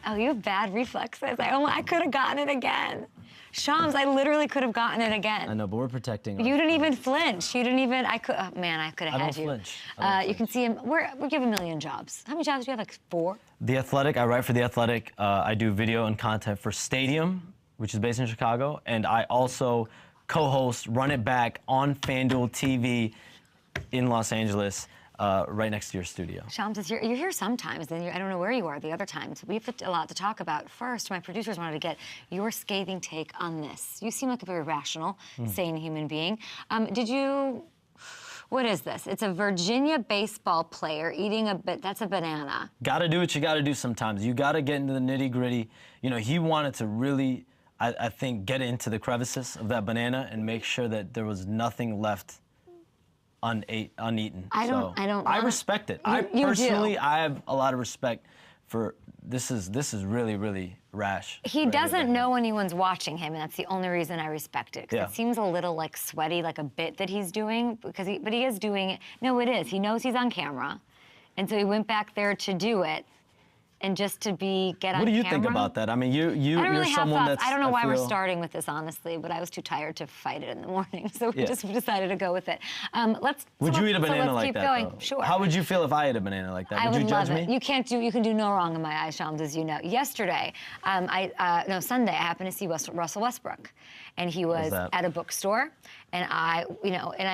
Oh, you have bad reflexes. I could have gotten it again. Shams, I literally could have gotten it again. I know, but we're protecting. You didn't even flinch. You didn't even. I could. Oh, man, I could have had you. Flinch. You can see him. We give a million jobs. How many jobs do you have? Like 4? The Athletic. I write for The Athletic. I do video and content for Stadium, which is based in Chicago, and I also co-host Run It Back on FanDuel TV in Los Angeles, right next to your studio. Shams, you're here sometimes, then I don't know where you are the other times. We have a lot to talk about. First, my producers wanted to get your scathing take on this. You seem like a very rational, sane human being. What is this? It's a Virginia baseball player eating that's a banana. Gotta do what you gotta do sometimes. You gotta get into the nitty gritty. You know, he wanted to really, I think, get into the crevices of that banana and make sure that there was nothing left uneaten. I don't I respect it. You Personally, do. I have a lot of respect for this is really, really rash. He doesn't know anyone's watching him, and that's the only reason I respect it. 'Cause it seems a little like sweaty, like a bit that he's doing, but he is doing it. No, it is. He knows he's on camera, and so he went back there to do it. And just to get on camera. What do you think about that? I mean, I don't you're really have someone thoughts. that's. I don't know why we're feel- starting with this, honestly, but I was too tired to fight it in the morning, so we just decided to go with it. Would you eat a banana let's like keep that? going. Though? Sure. How would you feel if I ate a banana like that? I Would you judge love it. me? You can do no wrong in my eyes, Shams, as you know. Yesterday, Sunday, I happened to see Russell Westbrook, and he was at a bookstore, and I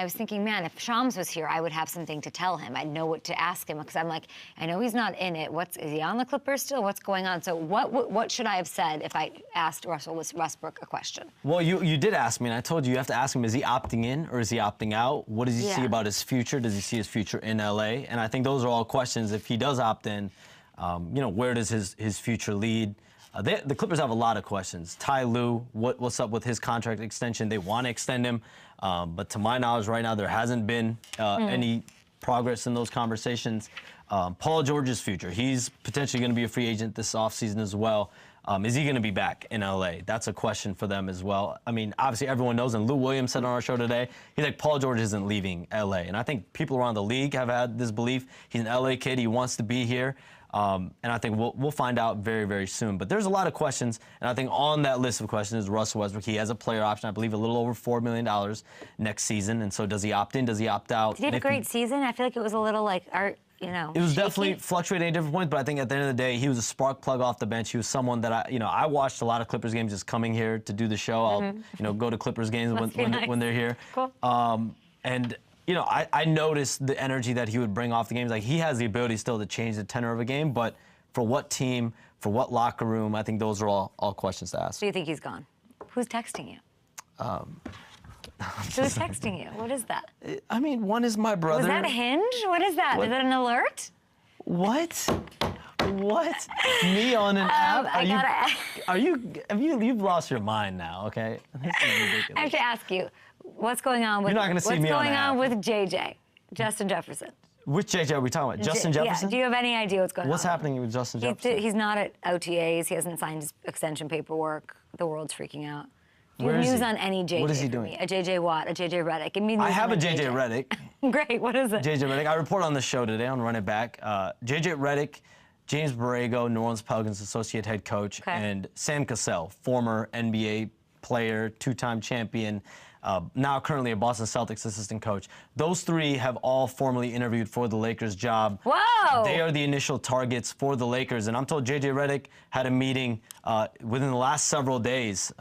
was thinking, man, if Shams was here, I would have something to tell him. I'd know what to ask him, because I'm like, I know he's not in it. Is he on the Clippers still? What's going on? So what should I have said if I asked Russell Westbrook a question? Well, you did ask me, and I told you have to ask him, is he opting in or is he opting out? What does he see about his future? Does he see his future in LA? And I think those are all questions. If he does opt in, where does his future lead? The Clippers have a lot of questions. Ty Lue, what's up with his contract extension? They want to extend him, but to my knowledge right now, there hasn't been any progress in those conversations. Paul George's future. He's potentially going to be a free agent this offseason as well. Is he going to be back in LA? That's a question for them as well. I mean, obviously everyone knows, and Lou Williams said on our show today, he's like, Paul George isn't leaving LA. And I think people around the league have had this belief. He's an LA kid. He wants to be here. And I think we'll find out very, very soon. But there's a lot of questions, and I think on that list of questions is Russell Westbrook. He has a player option, I believe, a little over $4 million next season. And so does he opt in? Does he opt out? Did he have a great season? I feel like it was a little like it was definitely fluctuating at different points, but I think at the end of the day, he was a spark plug off the bench. He was someone that I watched a lot of Clippers games just coming here to do the show. I'll go to Clippers games when they're here. Cool. I noticed the energy that he would bring off the games. Like, he has the ability still to change the tenor of a game, but for what team, for what locker room, I think those are all questions to ask. Do you think he's gone? Who's texting you? Who's texting you? What is that? I mean, one is my brother. Was that a Hinge? What is that? Is that an alert? What? Me on an app? You've lost your mind now, okay? This is ridiculous. I have to ask you, what's going on with You're not gonna see me on an app. with JJ, Justin Jefferson? Which JJ are we talking about? Justin Jefferson? Yeah. Do you have any idea what's going on? What's happening with Justin Jefferson? He's not at OTAs. He hasn't signed his extension paperwork. The world's freaking out. Do you Where have is news he? on any JJ? What is he for doing? me? A JJ Watt, a JJ Redick. Give me news I have on a JJ Redick. Great. What is it? JJ Redick. I report on the show today on Run It Back. JJ Redick, James Borrego, New Orleans Pelicans associate head coach, and Sam Cassell, former NBA player, two-time champion, now currently a Boston Celtics assistant coach. Those three have all formally interviewed for the Lakers job. Whoa! They are the initial targets for the Lakers. And I'm told JJ Redick had a meeting within the last several days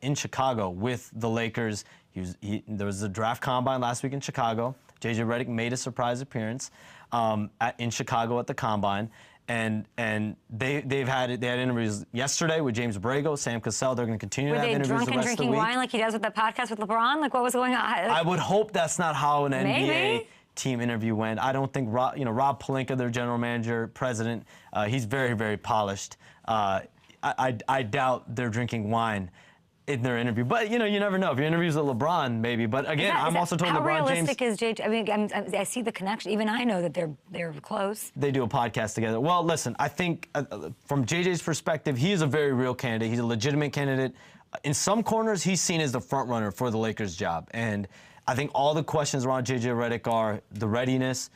in Chicago with the Lakers. There was a draft combine last week in Chicago. JJ Redick made a surprise appearance in Chicago at the combine. And they had interviews yesterday with James Borrego, Sam Cassell. They're going to continue to have interviews the rest of the week. Were they drunk and drinking wine like he does with the podcast with LeBron? Like, what was going on? I would hope that's not how an Maybe. NBA team interview went. I don't think Rob Pelinka, their general manager, president, he's very, very polished. I doubt they're drinking wine in their interview. But, you never know. If your interview's with LeBron, maybe. But again, I'm also told LeBron James... How realistic is JJ? I mean, I see the connection. Even I know that they're close. They do a podcast together. Well, listen, I think from JJ's perspective, he is a very real candidate. He's a legitimate candidate. In some corners, he's seen as the front runner for the Lakers job. And I think all the questions around JJ Redick are the readiness.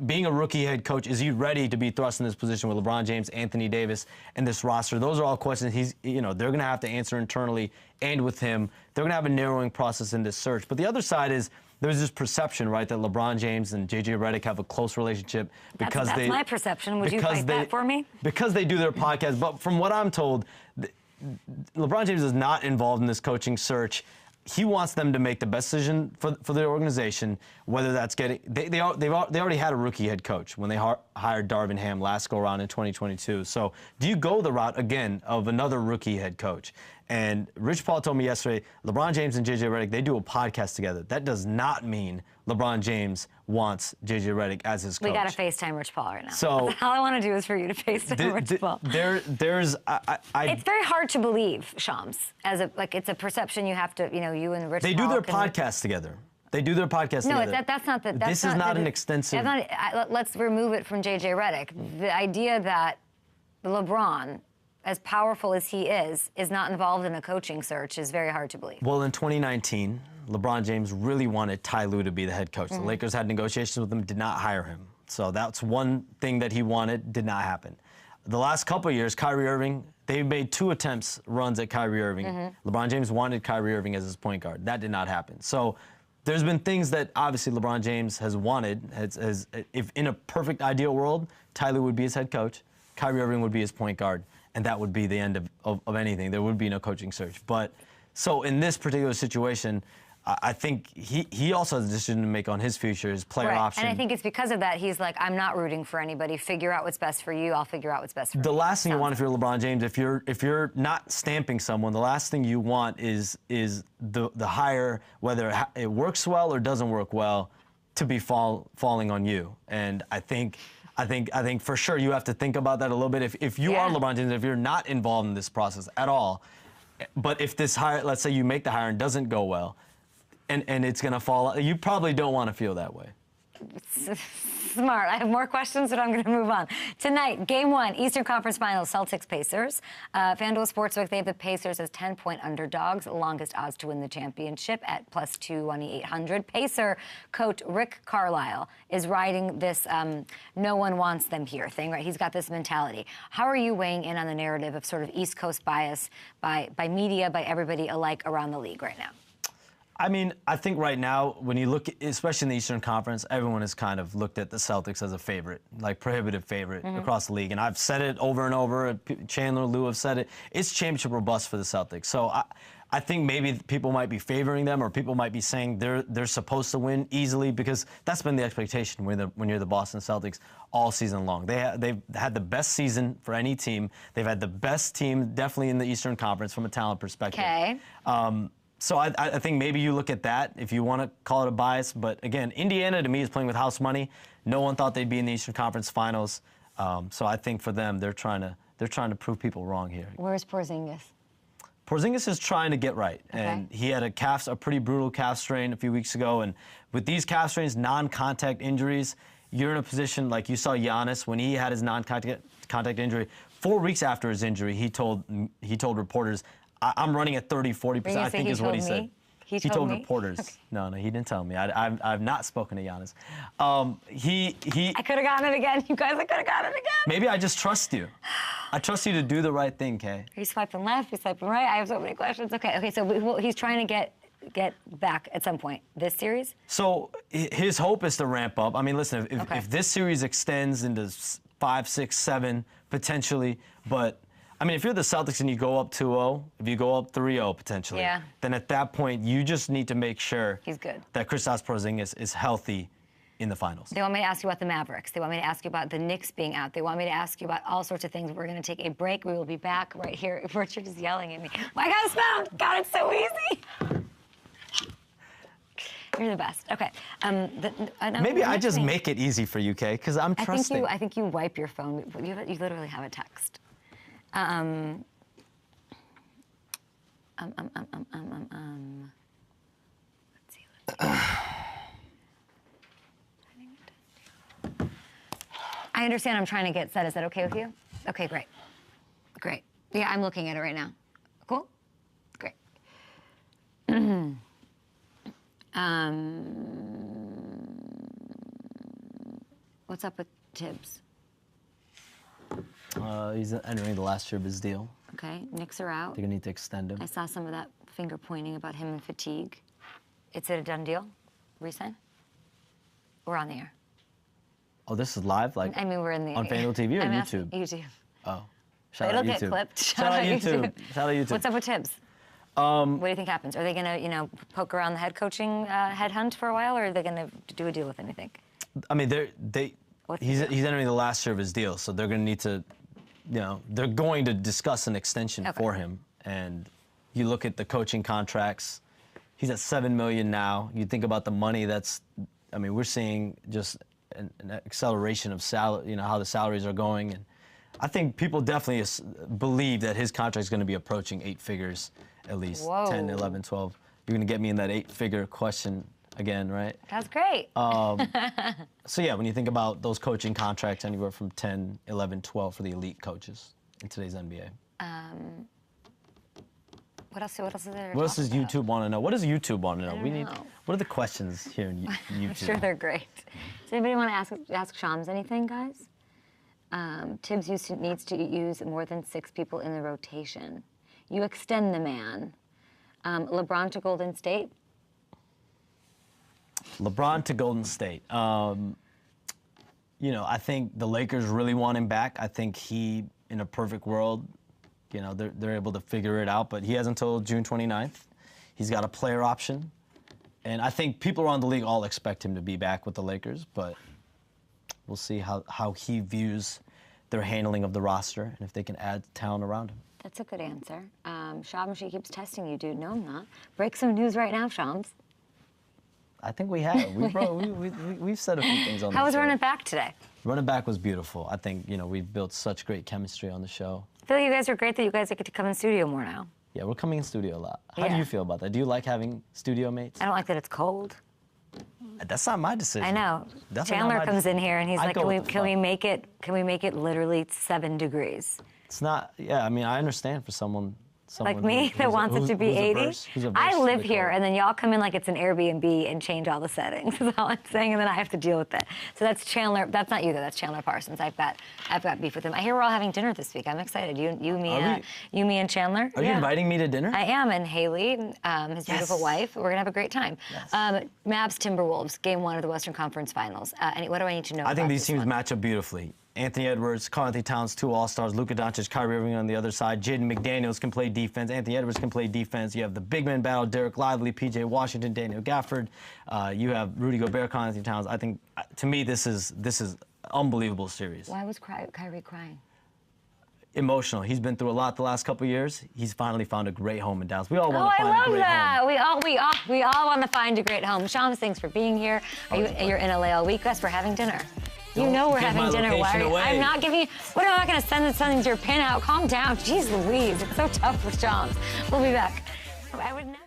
Being a rookie head coach, is he ready to be thrust in this position with LeBron James, Anthony Davis, and this roster? Those are all questions they're going to have to answer internally and with him. They're going to have a narrowing process in this search. But the other side is there's this perception, right, that LeBron James and JJ Redick have a close relationship because that's my perception. Would you fight that for me? Because they do their podcast. But from what I'm told, LeBron James is not involved in this coaching search. He wants them to make the best decision for their organization, whether that's getting... They already had a rookie head coach when they hired Darvin Ham last go-around in 2022. So do you go the route, again, of another rookie head coach? And Rich Paul told me yesterday, LeBron James and JJ Redick, they do a podcast together. That does not mean LeBron James wants JJ Redick as his coach. We got to FaceTime Rich Paul right now. So all I want to do is for you to FaceTime Rich Paul. It's very hard to believe, Shams, it's a perception you have to, you and Rich Paul. They do their podcast together. They do their podcast No, together. that's not the. This is not an extensive. Let's remove it from JJ Redick. The idea that LeBron, as powerful as he is not involved in a coaching search is very hard to believe. Well, in 2019, LeBron James really wanted Ty Lue to be the head coach. The Lakers had negotiations with him, did not hire him. So that's one thing that he wanted, did not happen. The last couple of years, Kyrie Irving, they made 2 attempts runs at Kyrie Irving. LeBron James wanted Kyrie Irving as his point guard. That did not happen. So there's been things that obviously LeBron James has wanted. If in a perfect ideal world, Ty Lue would be his head coach, Kyrie Irving would be his point guard, and that would be the end of anything. There would be no coaching search. But so in this particular situation, I think he also has a decision to make on his future, his player option. And I think it's because of that he's like, I'm not rooting for anybody. Figure out what's best for you. I'll figure out what's best for me. The last thing you want if you're LeBron James, if you're not stamping someone, the last thing you want is the hire, whether it works well or doesn't work well, to be falling on you. And I think for sure you have to think about that a little bit. If you are LeBron James, if you're not involved in this process at all, but if this hire, let's say you make the hire and doesn't go well, and it's going to fall, you probably don't want to feel that way. Smart. I have more questions, but I'm going to move on. Tonight, Game 1, Eastern Conference Finals, Celtics-Pacers. FanDuel Sportsbook, they have the Pacers as 10-point underdogs, longest odds to win the championship at plus 2,800. Pacer coach Rick Carlisle is riding this no one wants them here thing, right? He's got this mentality. How are you weighing in on the narrative of sort of East Coast bias by media, by everybody alike around the league right now? I mean, I think right now, when you look, especially in the Eastern Conference, everyone has kind of looked at the Celtics as a favorite, like prohibitive favorite across the league. And I've said it over and over. Chandler, Lou have said it. It's championship or bust for the Celtics. So I think maybe people might be favoring them, or people might be saying they're supposed to win easily, because that's been the expectation when you're the Boston Celtics all season long. They've had the best season for any team. They've had the best team, definitely in the Eastern Conference from a talent perspective. Okay. So I think maybe you look at that if you want to call it a bias. But again, Indiana to me is playing with house money. No one thought they'd be in the Eastern Conference Finals. So I think for them, they're trying to prove people wrong here. Where's Porzingis? Porzingis is trying to get right, Okay. and he had a pretty brutal calf strain a few weeks ago. And with these calf strains, non-contact injuries, you're in a position like you saw Giannis when he had his non-contact injury. 4 weeks after his injury, he told reporters, I'm running at 30-40%, I think is what he said. He told me? Reporters. Okay. No, he didn't tell me. I've not spoken to Giannis. I could have gotten it again. You guys, I could have gotten it again. Maybe I just trust you. I trust you to do the right thing, Kay. He's swiping left, he's swiping right. I have so many questions. Okay, so he's trying to get back at some point. This series? So his hope is to ramp up. I mean, listen, if this series extends into 5, 6, 7, potentially, but I mean, if you're the Celtics and you go up 2-0, if you go up 3-0 potentially, then at that point you just need to make sure he's good, that Kristaps Porzingis is healthy in the finals. They want me to ask you about the Mavericks. They want me to ask you about the Knicks being out. They want me to ask you about all sorts of things. We're going to take a break. We will be back right here. Richard is yelling at me. I got a sound. God, it's so easy. You're the best. Okay. Maybe I just make it easy for you, Kay, because I'm trusting. I think you wipe your phone. You literally have a text. Let's see. I understand I'm trying to get set. Is that okay with you? Okay, great. Great. Yeah, I'm looking at it right now. Cool? Great. What's up with Tibbs? He's entering the last year of his deal. Okay, Knicks are out. They're going to need to extend him. I saw some of that finger pointing about him and fatigue. Is it a done deal? Resign? We're on the air. Oh, this is live? Like, I mean, we're in the on FanDuel TV or YouTube? YouTube. Oh, shout It'll out YouTube. get clipped. Shout out YouTube. Shout out YouTube. What's up with Tibbs? What do you think happens? Are they going to, poke around the head coaching headhunt for a while, or are they going to do a deal with him, you think? I mean, he's entering the last year of his deal, so they're going to need to, they're going to discuss an extension for him. And you look at the coaching contracts, he's at $7 million now. You think about the money we're seeing just an acceleration of salary, how the salaries are going. And I think people definitely believe that his contract is going to be approaching 8 figures at least. Whoa. 10, 11, 12. You're going to get me in that 8-figure question again, right? That's great. So yeah, when you think about those coaching contracts, anywhere from 10, 11, 12 for the elite coaches in today's NBA. What else is there? What else does talk about? YouTube want to know? What does YouTube want to know? don't know. What are the questions here in YouTube? I'm sure they're great. Does anybody want to ask Shams anything, guys? Tibbs needs to use more than 6 people in the rotation. You extend the man. LeBron to Golden State. LeBron to Golden State. You know, I think the Lakers really want him back. I think he, in a perfect world, you know, they're able to figure it out, but he has until June 29th. He's got a player option. And I think people around the league all expect him to be back with the Lakers, but we'll see how he views their handling of the roster and if they can add talent around him. That's a good answer. Shams, she keeps testing you, dude. No, I'm not. Break some news right now, Shams. I think we have. We've said a few things on the show. How was running back today? Running back was beautiful. I think, you know, we've built such great chemistry on the show. I feel like you guys are great that you guys get to come in studio more now. Yeah, we're coming in studio a lot. How do Yeah. you feel about that? Do you like having studio mates? I don't like that it's cold. That's not my decision. I know. Definitely not Chandler my comes in decision. here and he's I like, go with the can we flow. make it literally 7 degrees? It's not. Yeah, I mean, I understand for someone Like me that wants it to be 80. I live here, and then y'all come in like it's an Airbnb and change all the settings. Is all I'm saying, and then I have to deal with it. So that's Chandler. That's not you though. That's Chandler Parsons. I've got beef with him. I hear we're all having dinner this week. I'm excited. You, me, and Chandler. Are you inviting me to dinner? I am, and Haley, his beautiful wife. We're gonna have a great time. Yes. Mavs Timberwolves, Game 1 of the Western Conference Finals. What do I need to know? I think about these this teams one? match up beautifully. Anthony Edwards, Karl-Anthony Towns, 2 All-Stars, Luka Doncic, Kyrie Irving on the other side. Jaden McDaniels can play defense. Anthony Edwards can play defense. You have the big man battle, Derek Lively, PJ Washington, Daniel Gafford. You have Rudy Gobert, Karl-Anthony Towns. I think, to me, this is unbelievable series. Why was Kyrie crying? Emotional. He's been through a lot the last couple years. He's finally found a great home in Dallas. We all want Oh, to I find a love great that. home. We all want to find a great home. Shams, thanks for being here. You're in LA all week. Guys, we're having dinner. You know we're give having my dinner. Why location are you, away. I'm not giving you. What am I not going to send something to your pin out? Calm down. Jeez Louise. It's so tough with Shams. We'll be back. I would never.